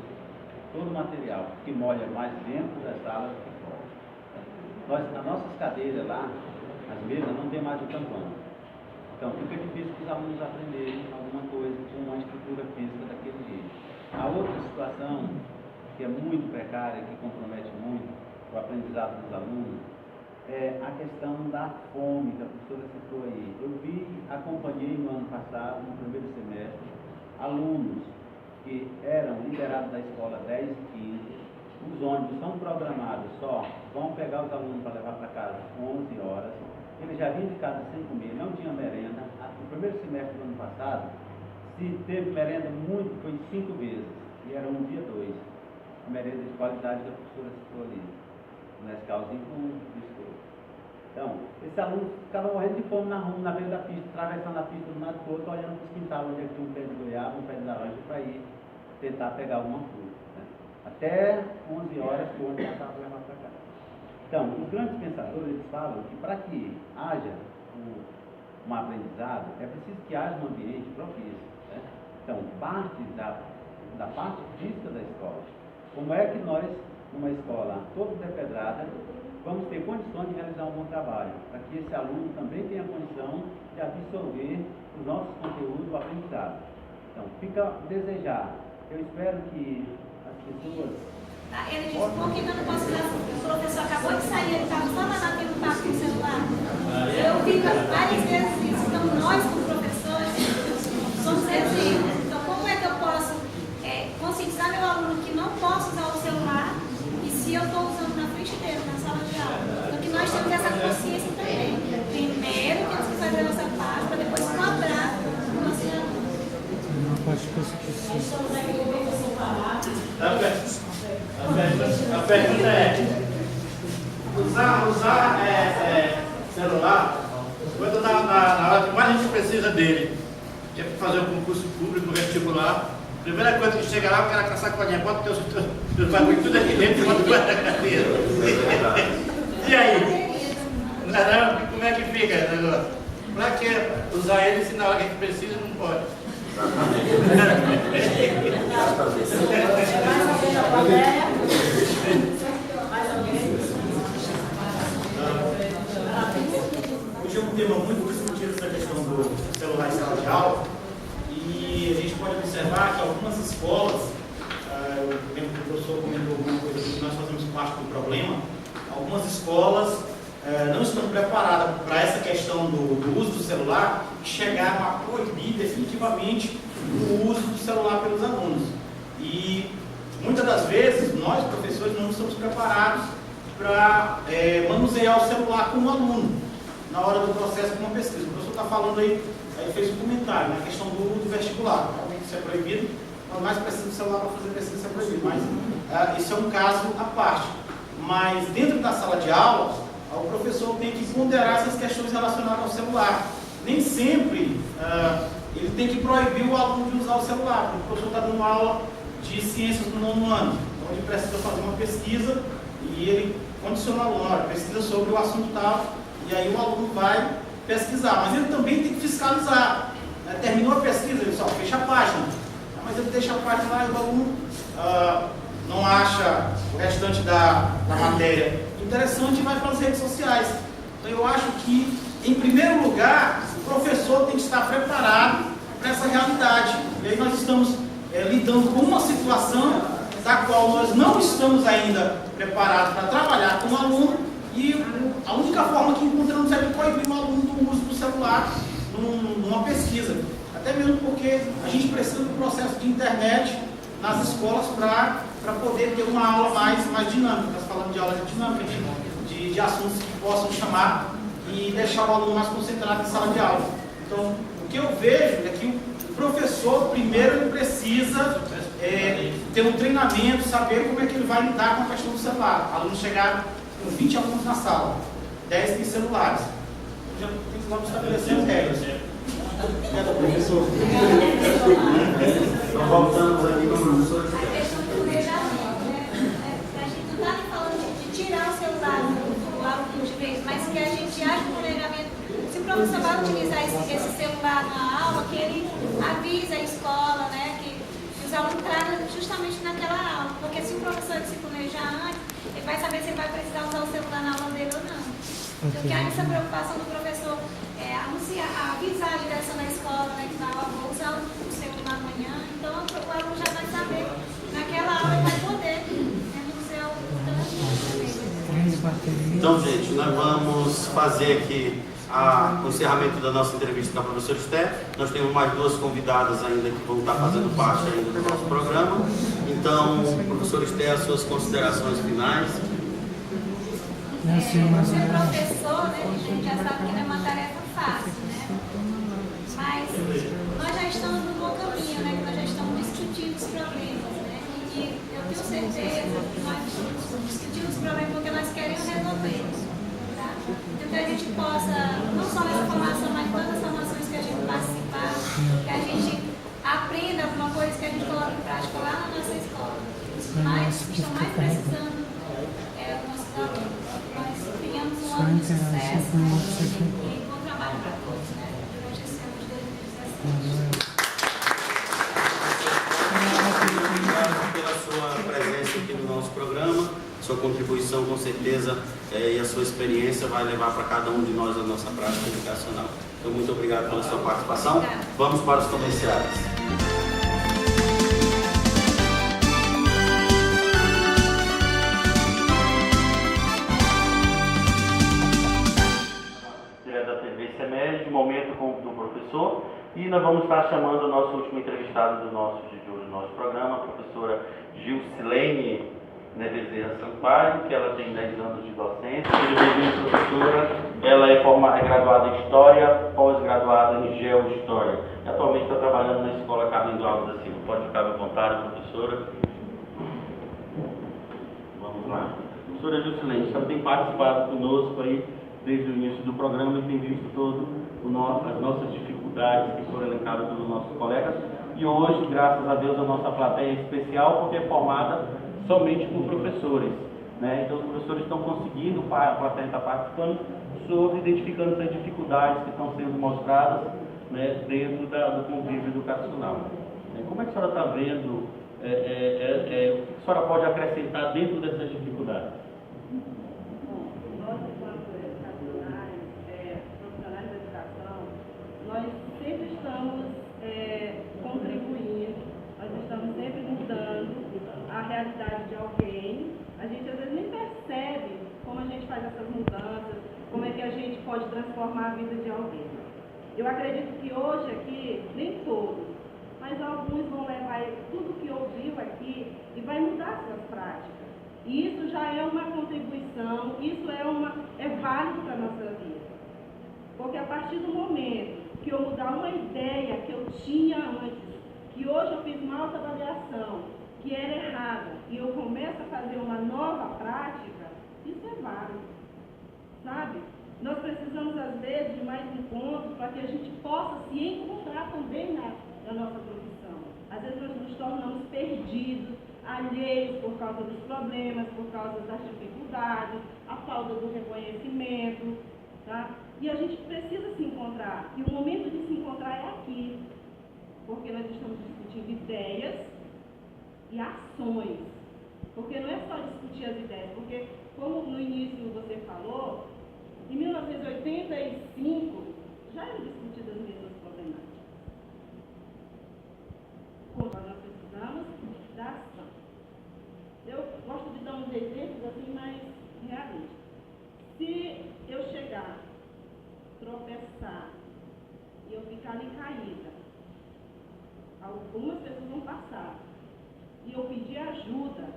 todo o material, que molha mais dentro da sala do que fora. As nossas cadeiras lá, as mesas, não tem mais o tampão. Então fica difícil para os alunos aprenderem alguma coisa com uma estrutura física daquele jeito. A outra situação, que é muito precária, que compromete muito o aprendizado dos alunos, é a questão da fome, que a professora citou aí. Eu acompanhei no ano passado, no primeiro semestre, alunos que eram liderados da escola 10 e 15, os ônibus são programados só, vão pegar os alunos para levar para casa 11 horas, eles já vinham de casa sem comer, não tinha merenda. No primeiro semestre do ano passado, se teve merenda muito, foi 5 vezes, e era um dia 2. A merenda de qualidade que a professora citou ali, Nescauzinho com biscoito. Então, esses alunos ficavam morrendo de fome na rua, na beira da pista, atravessando a pista de um lado para o outro, olhando para os quintais onde tinha um pé de goiaba, um pé de laranja, para ir tentar pegar alguma fruta, né? Até 11 horas que o ônibus passava para levar para cá. Então, os grandes pensadores, eles falam que para que haja um aprendizado, é preciso que haja um ambiente propício, né? Então, parte da parte física da escola. Como é que nós, numa escola toda depedrada, vamos ter condições de realizar um bom trabalho, para que esse aluno também tenha condição de absorver os nossos conteúdos do aprendizado. Então, fica a desejar. Eu espero que as pessoas... Ele disse, por que eu não posso usar? O professor acabou de sair, ele estava só lá naquele papo com o celular. Eu fico várias vezes isso. Então, nós, como professores, somos exemplos. Então, como é que eu posso conscientizar meu aluno que não posso usar o celular e se eu estou usando na frente dele, na sala de aula? Então, que nós temos essa consciência também. Primeiro, temos que fazer a nossa parte, para depois cobrar o nosso aluno. A pergunta é, usar celular, quando na hora que mais a gente precisa dele, que é para fazer um concurso público, vestibular, a primeira coisa que chega lá, o cara com a sacolinha, bota teus bagulhos tudo aqui dentro e bota debaixo da cadeira. E aí? Como é que fica esse negócio? Para que usar ele se na hora que a gente precisa não pode? Hoje é um tema muito discutido essa questão do celular em sala de aula e a gente pode observar que algumas escolas, eu lembro que o professor comentou alguma coisa que nós fazemos parte do problema, algumas escolas não estão preparadas para essa questão do uso do celular e chegaram a proibir definitivamente o uso do celular pelos alunos. E muitas das vezes nós, professores, não estamos preparados para manusear o celular com o aluno na hora do processo de uma pesquisa. O professor está falando aí fez um comentário na questão do vestibular. Realmente isso é proibido, quando mais precisa do celular para fazer pesquisa, isso é proibido. Mas isso é um caso à parte. Mas dentro da sala de aula, o professor tem que ponderar essas questões relacionadas ao celular. Nem sempre ele tem que proibir o aluno de usar o celular. O professor está dando aula de ciências no 9º ano, então ele precisa fazer uma pesquisa e ele condiciona o aluno, olha, pesquisa sobre o assunto tal, e aí o aluno vai pesquisar. Mas ele também tem que fiscalizar. Terminou a pesquisa, ele só fecha a página. Mas ele deixa a página lá e o aluno não acha o restante da matéria interessante e vai para as redes sociais. Então eu acho que, em primeiro lugar, o professor tem que estar preparado para essa realidade. E aí nós estamos lidando com uma situação da qual nós não estamos ainda preparados para trabalhar com o aluno e a única forma que encontramos é de proibir o aluno do uso do celular numa pesquisa. Até mesmo porque a gente precisa do processo de internet nas escolas para poder ter uma aula mais dinâmica. Nós falamos de aula dinâmica, de assuntos que possam chamar e deixar o aluno mais concentrado em sala de aula. Então, o que eu vejo é que o professor, primeiro, ele precisa ter um treinamento, saber como é que ele vai lidar com a questão do celular. Alunos chegaram com 20 alunos na sala, 10 têm celulares. Já tem que logo estabelecer as regras. Professor. Então, voltamos aqui para o professor. A questão do planejamento, né? A gente não está nem falando de tirar o celular do aluno de vez, mas que a gente haja um planejamento. Se o professor vai utilizar esse celular na aula, que ele avise a escola, né? Que os alunos tragam justamente naquela aula. Porque se o professor se planejar antes, ele vai saber se ele vai precisar usar o celular na aula dele ou não. Então, que há essa preocupação do professor avisar a direção da escola, né, que na aula vou usar o celular amanhã, então o aluno já vai saber, naquela aula ele vai poder usar o. Então, gente, nós vamos fazer aqui o encerramento da nossa entrevista com a professora Esther. Nós temos mais duas convidadas ainda que vão estar fazendo parte ainda do nosso programa. Então, professora Esther, as suas considerações finais. Ser professor, né, a gente já sabe que não é uma tarefa fácil, né? Mas nós já estamos no bom caminho, né? Que nós já estamos discutindo os problemas, né? E eu tenho certeza que nós estamos discutindo os problemas porque nós queremos resolver, tá? Então que a gente possa, não só nessa formação, mas em todas as formações que a gente participar, que a gente aprenda alguma coisa que a gente coloque em prática lá na nossa escola. Mas estão mais precisando os nossos alunos. Nós criamos um ano de sucesso, né? E bom trabalho para todos, né? Durante esse ano de 2017. Obrigado pela sua presença aqui no nosso programa. Sua contribuição, com certeza, e a sua experiência vai levar para cada um de nós a nossa prática educacional. Então, muito obrigado pela sua participação. Vamos para os comerciais. momento do professor, e nós vamos estar chamando o nosso último entrevistado do nosso programa, a professora Gilcilene Bezerra Sampaio, que ela tem 10 anos de docência. Seja bem-vinda, professora. Ela é graduada em História, pós-graduada em Geohistória. E atualmente está trabalhando na Escola Carlinhos Alves da Silva. Pode ficar à vontade, professora. Vamos lá. Professora Gilcilene, ela tem participado conosco aí desde o início do programa e tem visto todas as nossas dificuldades que foram elencadas pelos nossos colegas. E hoje, graças a Deus, a nossa plateia é especial porque é formada somente por professores, né? Então os professores estão conseguindo, a plateia está participando, identificando essas dificuldades que estão sendo mostradas, né, dentro do convívio educacional. Como é que a senhora está vendo, o que a senhora pode acrescentar dentro dessas dificuldades? Nós, enquanto educacionais, profissionais da educação, nós sempre estamos contribuindo, nós estamos sempre mudando a realidade de alguém. A gente às vezes nem percebe como a gente faz essas mudanças, como é que a gente pode transformar a vida de alguém. Eu acredito que hoje aqui, nem todos, mas alguns vão levar tudo que ouviu aqui e vai mudar suas práticas. E isso já é uma contribuição, isso é válido para a nossa vida. Porque a partir do momento que eu mudar uma ideia que eu tinha antes, que hoje eu fiz uma autoavaliação, que era errada, e eu começo a fazer uma nova prática, isso é válido, sabe? Nós precisamos, às vezes, de mais encontros para que a gente possa se encontrar também na nossa profissão. Às vezes nós nos tornamos perdidos, alheios por causa dos problemas, por causa das dificuldades, a falta do reconhecimento, tá? E a gente precisa se encontrar, e o momento de se encontrar é aqui, porque nós estamos discutindo ideias e ações, porque não é só discutir as ideias, porque como no início você falou, em 1985 já eram discutidas as mesmas problemáticas. Como nós precisamos da ação. Eu gosto de dar uns exemplos assim mais realistas. Se eu chegar, tropeçar e eu ficar ali caída, algumas pessoas vão passar. E eu pedir ajuda,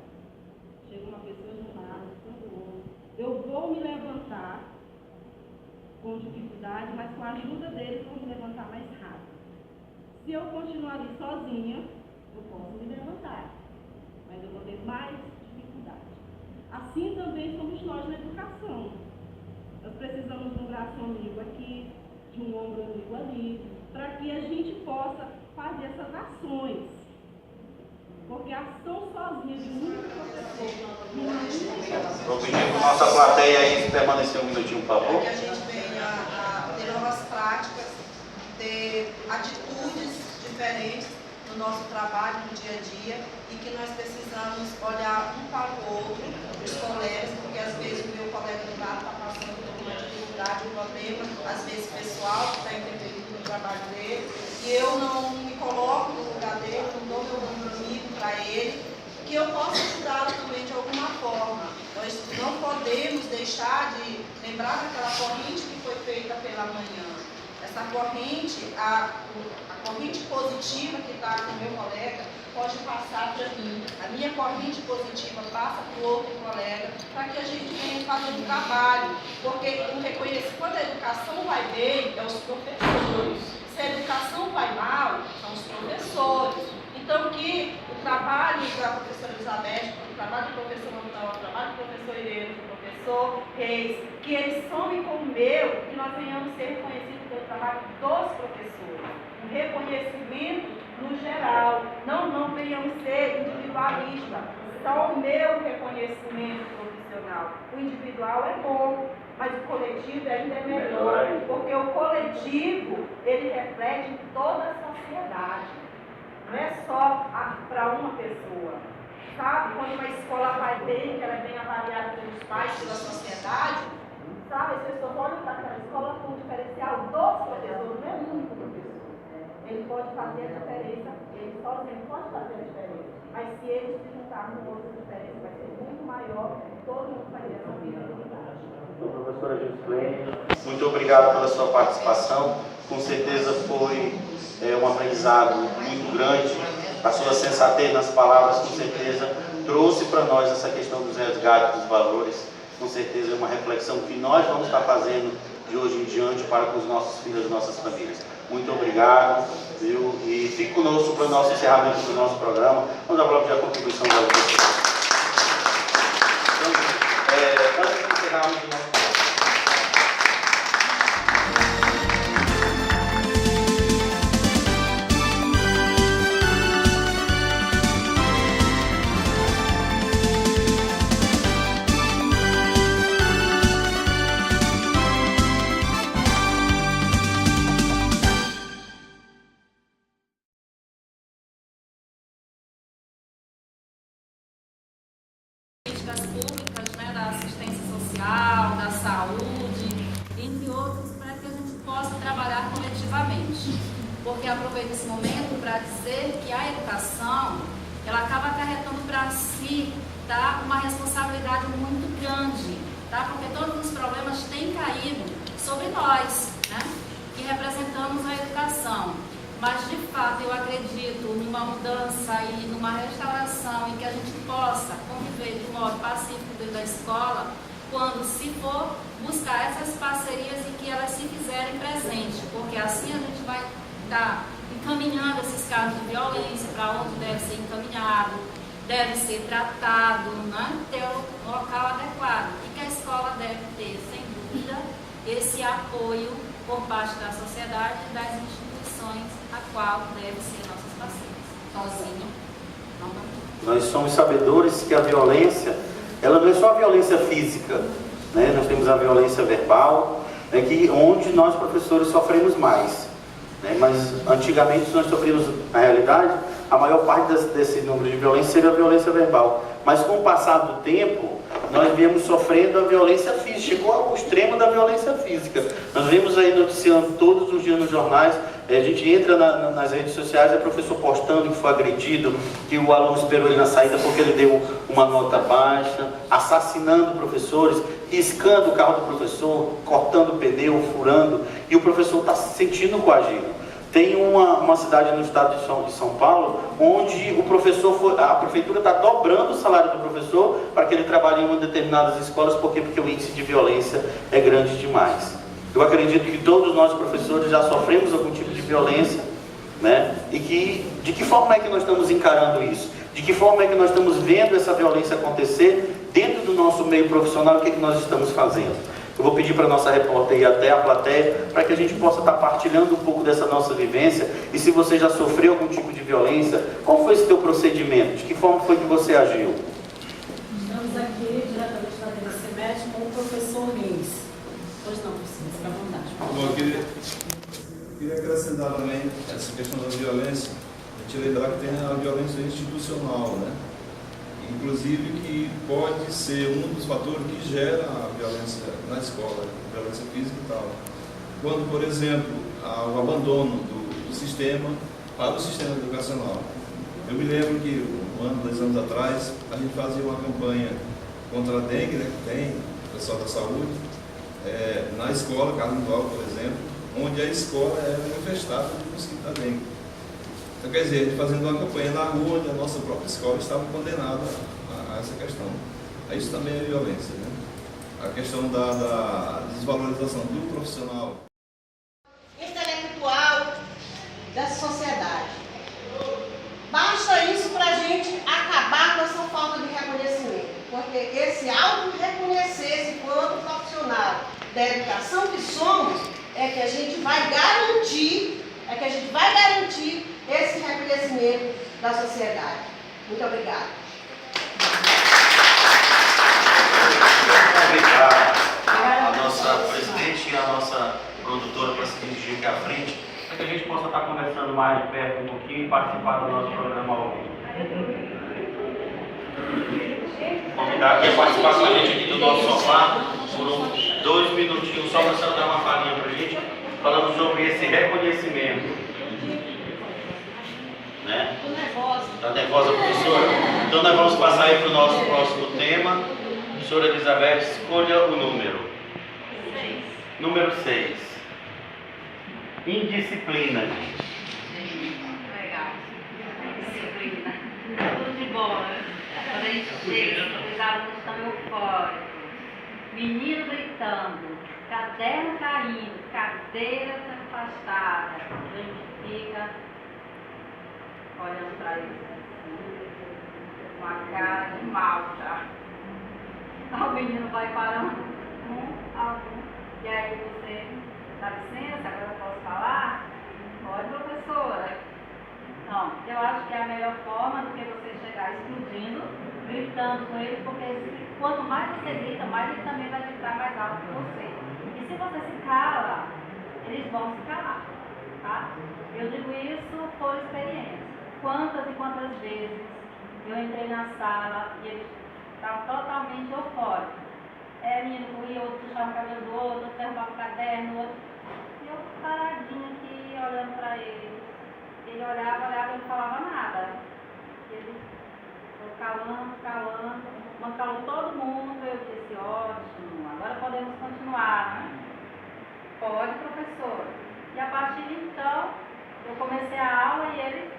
chega uma pessoa de um lado, do outro, eu vou me levantar com dificuldade, mas com a ajuda deles eu vou me levantar mais rápido. Se eu continuar ali sozinha, eu posso me levantar, mas eu vou ter mais dificuldade. Assim também somos nós na educação. Nós precisamos de um braço amigo aqui, de um ombro amigo ali, para que a gente possa fazer essas ações. Porque a ação sozinha de muitos professores não é. Vou pedir para a nossa plateia aí permanecer um minutinho, por favor. Que a gente venha a ter novas práticas, ter atitudes diferentes no nosso trabalho, no dia a dia, e que nós precisamos olhar um para o outro, os colegas, porque às vezes o meu colega do lado está passando por uma dificuldade, um problema, às vezes pessoal, que está interferindo no trabalho dele, e eu não me coloco no lugar dele, não dou meu compromisso para ele, que eu possa ajudá-lo também de alguma forma. Nós não podemos deixar de lembrar daquela corrente que foi feita pela manhã. Essa corrente, a corrente positiva que está com o meu colega, pode passar para mim. A minha corrente positiva passa para o outro colega, para que a gente venha fazendo um trabalho. Porque o reconhecimento, quando a educação vai bem, é os professores. Se a educação vai mal, são os professores. Então, que o trabalho da professora Elizabeth, o trabalho do professor Antônio, o trabalho do professor Irene, do professor Reis, que eles somem com o meu, que nós venhamos ser reconhecidos pelo trabalho dos professores. Um reconhecimento no geral, não venhamos ser individualistas, só o meu reconhecimento profissional. O individual é bom, mas o coletivo ainda é melhor, porque o coletivo, ele reflete toda a sociedade. Não é só para uma pessoa, sabe? Quando uma escola vai bem, que ela é bem avaliada pelos pais, pela sociedade, sabe? As pessoas olham para aquela escola com o diferencial dos professores, não é o único professor. Ele pode fazer a diferença, ele sozinho pode fazer a diferença, mas se ele se juntar com outras diferenças, vai ser muito maior, todo mundo vai ter essa visibilidade. Professora Gislene, muito obrigado pela sua participação. Com certeza foi um aprendizado muito grande. A sua sensatez nas palavras, com certeza, trouxe para nós essa questão dos resgates dos valores. Com certeza é uma reflexão que nós vamos estar fazendo de hoje em diante para com os nossos filhos e nossas famílias. Muito obrigado, viu? E fique conosco para o nosso encerramento do nosso programa. Vamos aplaudir a contribuição da professora. Então, antes de encerrarmos o nosso públicas, né, da assistência social, da saúde, entre outros, para que a gente possa trabalhar coletivamente. Porque aproveito esse momento para dizer que a educação, ela acaba acarretando para si, tá, uma responsabilidade muito grande, tá, porque todos os problemas têm caído sobre nós, né, que representamos a educação. Mas, de fato, eu acredito numa mudança e numa restauração em que a gente possa conviver de modo pacífico dentro da escola, quando se for buscar essas parcerias e que elas se fizerem presente, porque assim a gente vai estar encaminhando esses casos de violência para onde deve ser encaminhado, deve ser tratado, né? Ter o local adequado, e que a escola deve ter, sem dúvida, esse apoio por parte da sociedade e das instituições a qual deve ser nossos parceiros. Sozinho, não dá. Nós somos sabedores que a violência, ela não é só a violência física, né? Nós temos a violência verbal, né, onde nós professores sofremos mais, né? Mas antigamente nós sofríamos, na realidade, a maior parte desse número de violência seria a violência verbal. Mas com o passar do tempo, nós viemos sofrendo a violência física, chegou ao extremo da violência física. Nós vemos aí noticiando todos os dias nos jornais, a gente entra nas redes sociais, é professor postando que foi agredido, que o aluno esperou ele na saída porque ele deu uma nota baixa, assassinando professores, riscando o carro do professor, cortando o pneu, furando, e o professor está se sentindo coagido. Tem uma cidade no estado de São Paulo, onde a prefeitura está dobrando o salário do professor para que ele trabalhe em determinadas escolas, porque o índice de violência é grande demais. Eu acredito que todos nós professores já sofremos algum tipo de violência, né? E de que forma é que nós estamos encarando isso? De que forma é que nós estamos vendo essa violência acontecer dentro do nosso meio profissional? O que é que nós estamos fazendo? Eu vou pedir para a nossa repórter ir até a plateia para que a gente possa estar partilhando um pouco dessa nossa vivência. E se você já sofreu algum tipo de violência, qual foi esse teu procedimento? De que forma foi que você agiu? Estamos aqui diretamente da TV CEMED com o professor Lins. Pois não, professor, fica à vontade. Bom, eu queria acrescentar também essa questão da violência. A gente lembrar que tem a violência institucional, né? Inclusive que pode ser um dos fatores que gera a violência na escola, a violência física e tal. Quando, por exemplo, há o abandono do sistema para o sistema educacional. Eu me lembro que um ano, 2 anos atrás, a gente fazia uma campanha contra a dengue, né, que tem o pessoal da saúde, na escola, Carnaval, por exemplo, onde a escola era infestada de mosquito da dengue. Então, quer dizer, a gente fazendo uma campanha na rua, onde a nossa própria escola estava condenada a essa questão. Isso também é violência, né? A questão da desvalorização do profissional. Intelectual da sociedade. Basta isso para a gente acabar com essa falta de reconhecimento. Porque esse auto-reconhecer-se enquanto profissional da educação que somos, é que a gente vai garantir esse reconhecimento da sociedade. Muito obrigada. Obrigado a nossa presidente e a nossa produtora para se dirigir aqui à frente, para que a gente possa estar conversando mais de perto um pouquinho e participar do nosso programa ao vivo. Convidar aqui a participar com a gente aqui do nosso sofá por 2 minutinhos, só para a senhora dar uma falinha para a gente, falando sobre esse reconhecimento. Né? Estou nervosa. Está nervosa, professora? Então nós vamos passar aí para o nosso próximo tema. Professora Elizabeth, escolha o número. Número 6. Indisciplina. Legal. Disciplina. Tudo de bom, né? Quando a gente chega, os alunos estão eufóricos. Menino gritando, caderno caindo, cadeira afastada. A gente fica olhando para eles assim, com a cara de mal já. O menino vai parando a um, e aí você, dá licença, agora eu posso falar? Pode, professora. Não, eu acho que é a melhor forma do que você chegar explodindo, gritando com eles, porque quanto mais você grita, mais ele também vai gritar mais alto que você. E se você se cala, eles vão se calar, tá? Eu digo isso por experiência. Quantas e quantas vezes eu entrei na sala e eles estavam totalmente eufóricos. Menino corria, outro puxava o cabelo do outro derrubava o caderno, outro. E eu paradinha aqui, olhando para ele. Ele olhava e não falava nada. Ele foi calando, calou todo mundo. Eu disse, ótimo, agora podemos continuar, né? Pode, professor. E a partir de então, eu comecei a aula e eles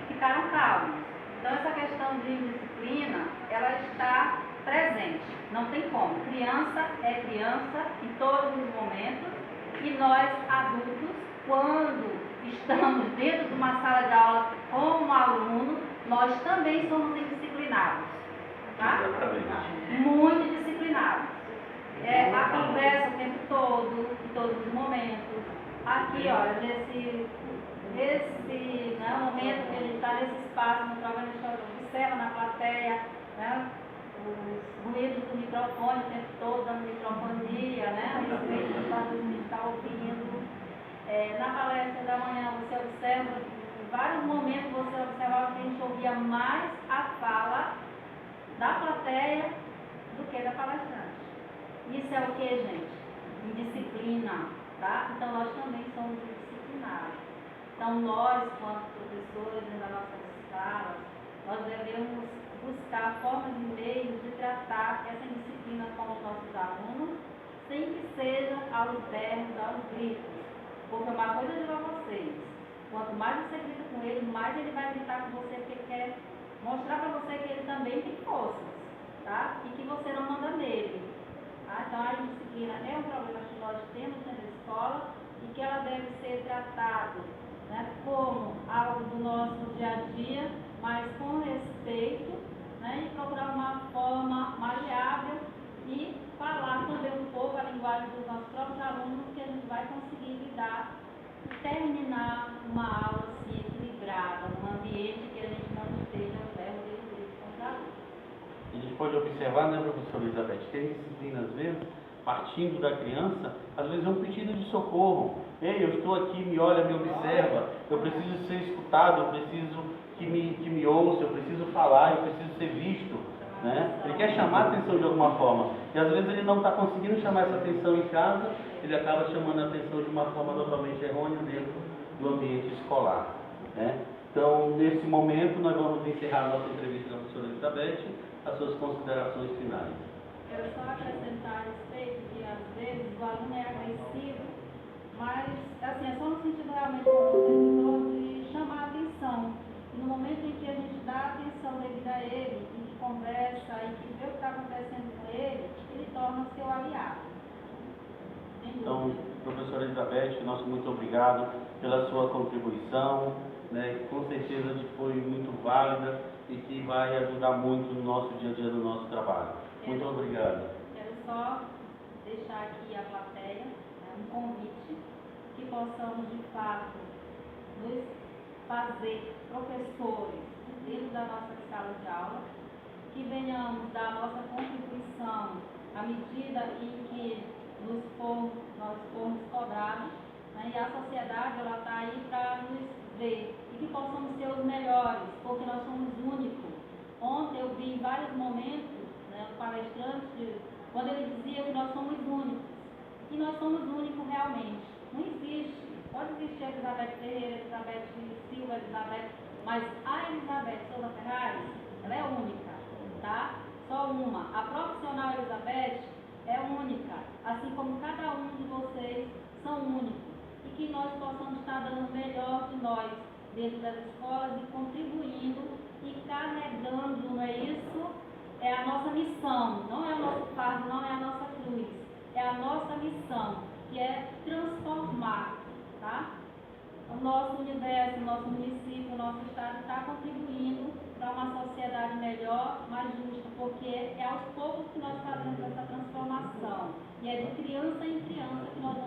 ficaram calmos. Então, essa questão de disciplina, ela está presente, não tem como. Criança é criança em todos os momentos e nós, adultos, quando estamos dentro de uma sala de aula como aluno, nós também somos indisciplinados, tá? Muito disciplinados. A conversa o tempo todo, em todos os momentos. Aqui, olha, nesse momento que a gente está nesse espaço, no programa, a gente observa na plateia, né, os ruídos do microfone o tempo todo, dando microfonia, né, a respeito do fato de a gente estar ouvindo. Na palestra da manhã, você observa, em vários momentos você observava que a gente ouvia mais a fala da plateia do que da palestrante. Isso é o que, gente? Indisciplina, tá? Então, nós também somos indisciplinados. Então, nós, quanto professores das nossas salas, nós devemos buscar formas e meios de tratar essa indisciplina com os nossos alunos, sem que seja aos berros, aos gritos. Porque uma coisa eu digo a vocês, quanto mais você grita com ele, mais ele vai gritar com você, porque quer mostrar para você que ele também tem forças, tá? E que você não manda nele. Tá? Então, a indisciplina é um problema que nós temos na escola e que ela deve ser tratada, né, como algo do nosso dia a dia, mas com respeito, né, e procurar uma forma maleável e falar também um pouco a linguagem dos nossos próprios alunos, que a gente vai conseguir lidar e terminar uma aula assim, equilibrada, num ambiente que a gente não esteja perto deles contra a alunos. A gente pode observar, né, professora Elizabeth, que a disciplina, às vezes, partindo da criança, às vezes é um pedido de socorro. Ei, eu estou aqui, me olha, me observa, eu preciso ser escutado, eu preciso que me ouça, eu preciso falar, eu preciso ser visto. Né? Ele quer chamar a atenção de alguma forma. E às vezes ele não está conseguindo chamar essa atenção em casa, ele acaba chamando a atenção de uma forma totalmente errônea dentro do ambiente escolar. Né? Então, nesse momento, nós vamos encerrar a nossa entrevista com a professora Elizabeth, as suas considerações finais. Eu só acrescentar a respeito que às vezes o aluno é agressivo, mas assim, é só no sentido realmente, como você falou, de chamar a atenção. E no momento em que a gente dá atenção devida a ele, e que conversa, e que vê o que está acontecendo com ele torna seu aliado. Então, professora Elizabeth, nosso muito obrigado pela sua contribuição, né, com certeza que foi muito válida e que vai ajudar muito no nosso dia a dia, no nosso trabalho. Muito obrigado. Quero só deixar aqui a plateia, né, um convite, que possamos de fato nos fazer professores dentro da nossa sala de aula, que venhamos dar a nossa contribuição à medida em que nós formos cobrados, né, e a sociedade está aí para nos ver e que possamos ser os melhores, porque nós somos únicos. Ontem eu vi em vários momentos, né, o palestrante, quando ele dizia que nós somos únicos, e nós somos únicos realmente. Não existe, pode existir a Elizabeth Ferreira, Elizabeth Silva, Elizabeth, mas a Elizabeth Souza Ferraz, ela é única, tá? Só uma. A profissional Elizabeth é única, assim como cada um de vocês está dando o melhor de nós dentro das escolas e contribuindo e carregando, não é isso? É a nossa missão, não é o nosso fardo, não é a nossa cruz, é a nossa missão, que é transformar, tá? O nosso universo, o nosso município, o nosso estado está contribuindo para uma sociedade melhor, mais justa, porque é aos poucos que nós fazemos essa transformação. E é de criança em criança que nós